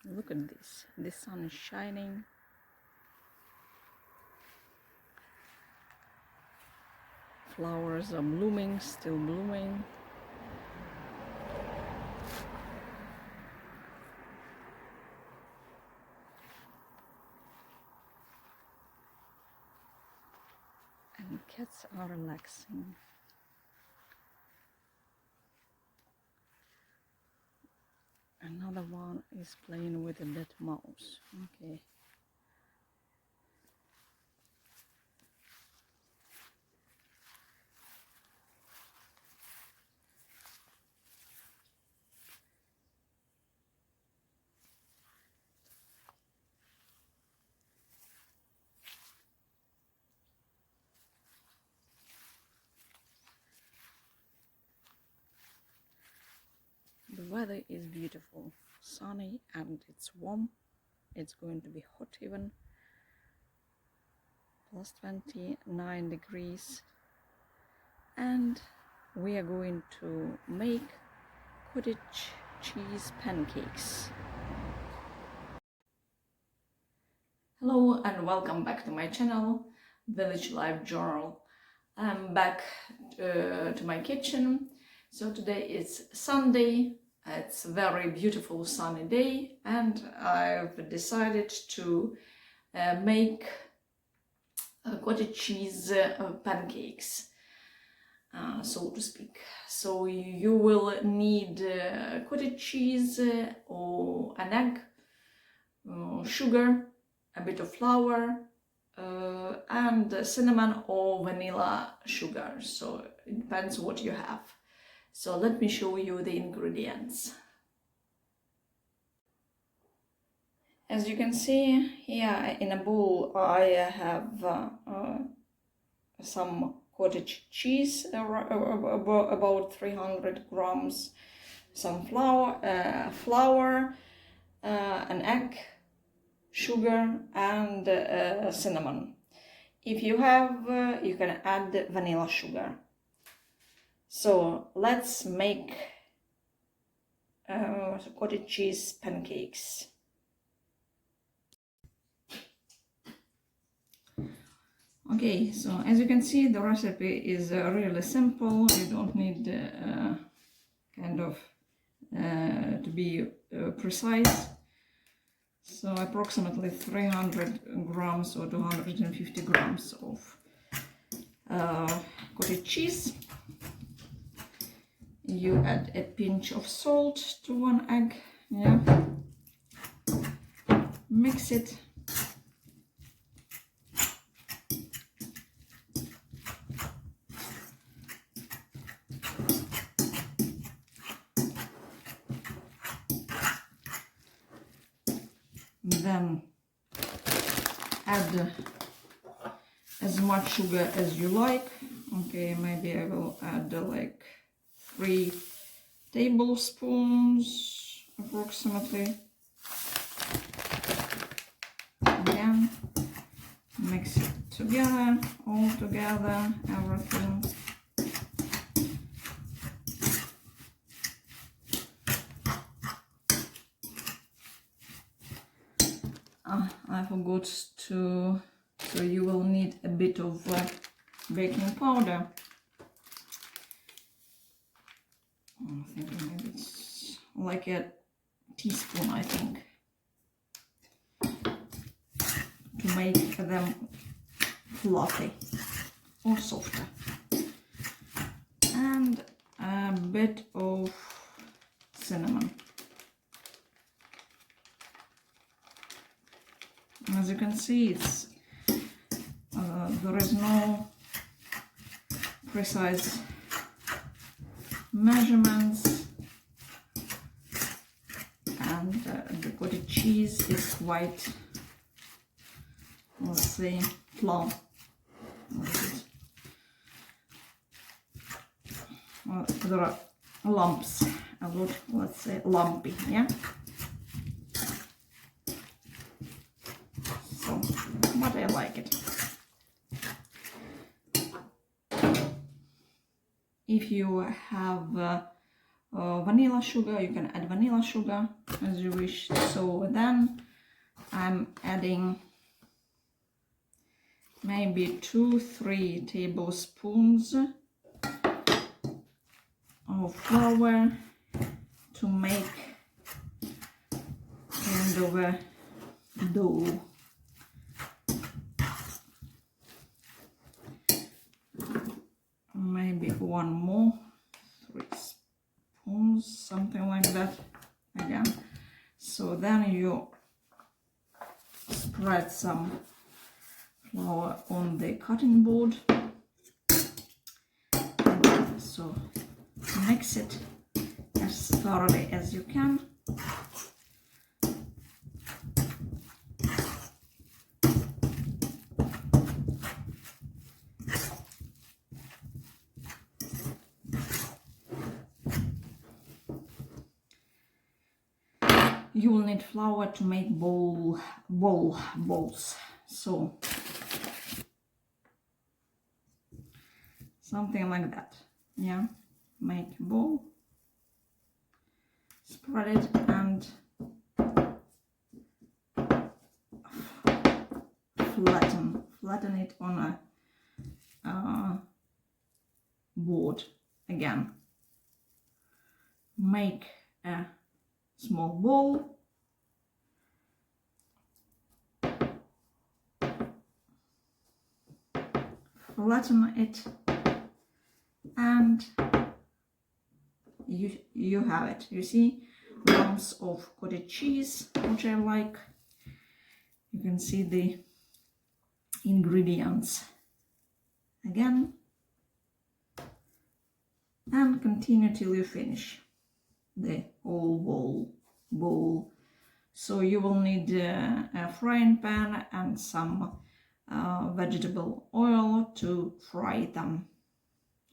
Look at this. The sun is shining. Flowers are blooming, still blooming. And cats are relaxing. Another one is playing with a dead mouse. Okay. The weather is beautiful, sunny, and it's warm. It's going to be hot even. Plus 29 degrees. And we are going to make cottage cheese pancakes. Hello and welcome back to my channel, Village Life Journal. I'm back to my kitchen. So today is Sunday. It's a very beautiful sunny day, and I've decided to make cottage cheese pancakes, so to speak. So you will need cottage cheese or an egg, sugar, a bit of flour, and cinnamon or vanilla sugar. So it depends what you have. So let me show you the ingredients. As you can see here in a bowl, I have some cottage cheese, about 300 grams, some flour, an egg, sugar, and cinnamon. If you have, you can add vanilla sugar. So let's make cottage cheese pancakes. Okay, so as you can see, the recipe is really simple. You don't need to be precise. So approximately 300 grams or 250 grams of cottage cheese. You add a pinch of salt to one egg, yeah. Mix it. Then add as much sugar as you like. Okay, maybe I will add like 3 tablespoons approximately. Again, mix it together, all together, everything. I forgot to, so you will need a bit of baking powder. I think maybe it's like a teaspoon, I think, to make them fluffy or softer. And a bit of cinnamon. As you can see, it's there is no precise measurements, and the cottage cheese is quite, let's say, plump. Well, there are lumps, a lot, let's say, lumpy, yeah. So, but I like it. If you have vanilla sugar. You can add vanilla sugar as you wish. So then I'm adding maybe 2-3 tablespoons of flour to make kind of a dough. Maybe one more, 3 spoons, something like that again. So then you spread some flour on the cutting board. So mix it as thoroughly as you can. You will need flour to make balls. So something like that. Yeah, make a ball, spread it, and flatten it on a board again. Make a small ball, flatten it, and you have it. You see lumps of cottage cheese, which I like. You can see the ingredients again, and continue till you finish the whole bowl. So you will need a frying pan and some vegetable oil to fry them.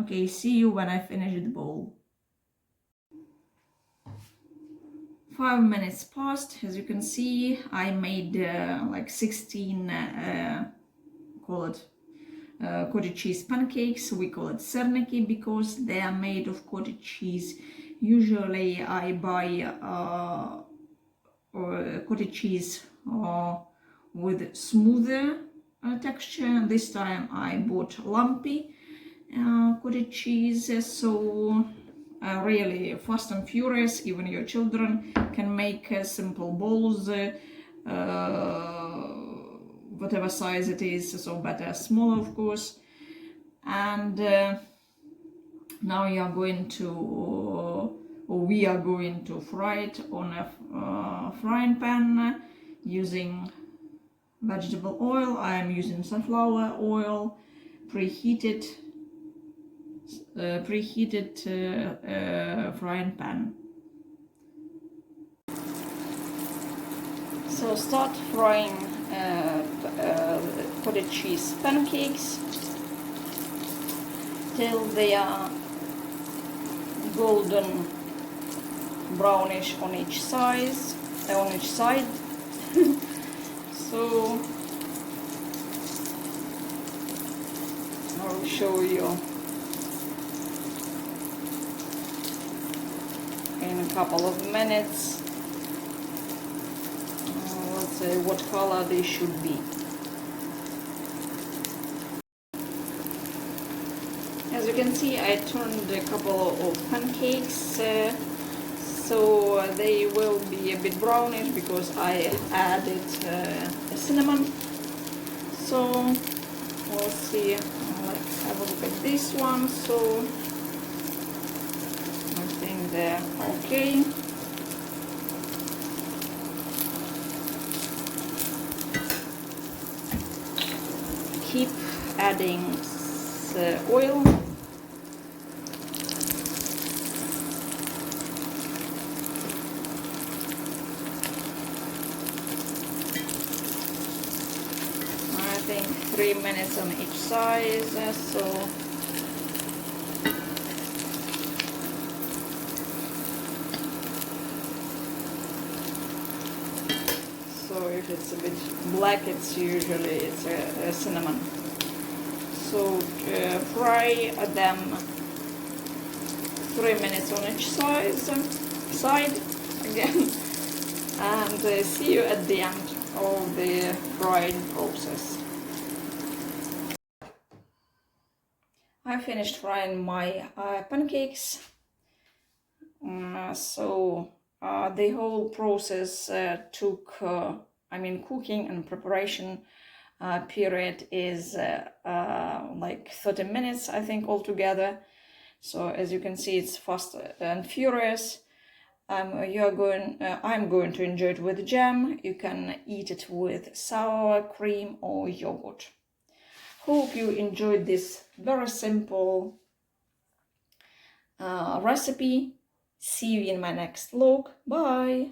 Okay, see you when I finish the bowl. 5 minutes passed. As you can see, I made like 16 cottage cheese pancakes. We call it serniki because they are made of cottage cheese. Usually I buy cottage cheese with smoother texture. This time I bought lumpy cottage cheese, so really fast and furious. Even your children can make simple balls, whatever size it is, so better smaller of course. And now we are going to fry it on a frying pan using vegetable oil. I am using sunflower oil, preheated frying pan. So start frying cottage cheese pancakes till they are golden brownish on each side. So I'll show you in a couple of minutes. Let's say what color they should be. As you can see, I turned a couple of pancakes, so they will be a bit brownish because I added cinnamon. So we'll see. Let's have a look at this one. So I think they're okay. Keep adding oil. I think 3 minutes on each side, so if it's a bit black, it's usually a cinnamon. So fry them 3 minutes on each side again, and see you at the end of the frying process. I finished frying my pancakes. The whole process took, cooking and preparation period is like 30 minutes, I think, altogether. So as you can see, it's fast and furious. I'm going to enjoy it with jam. You can eat it with sour cream or yogurt. Hope you enjoyed this very simple recipe. See you in my next vlog. Bye!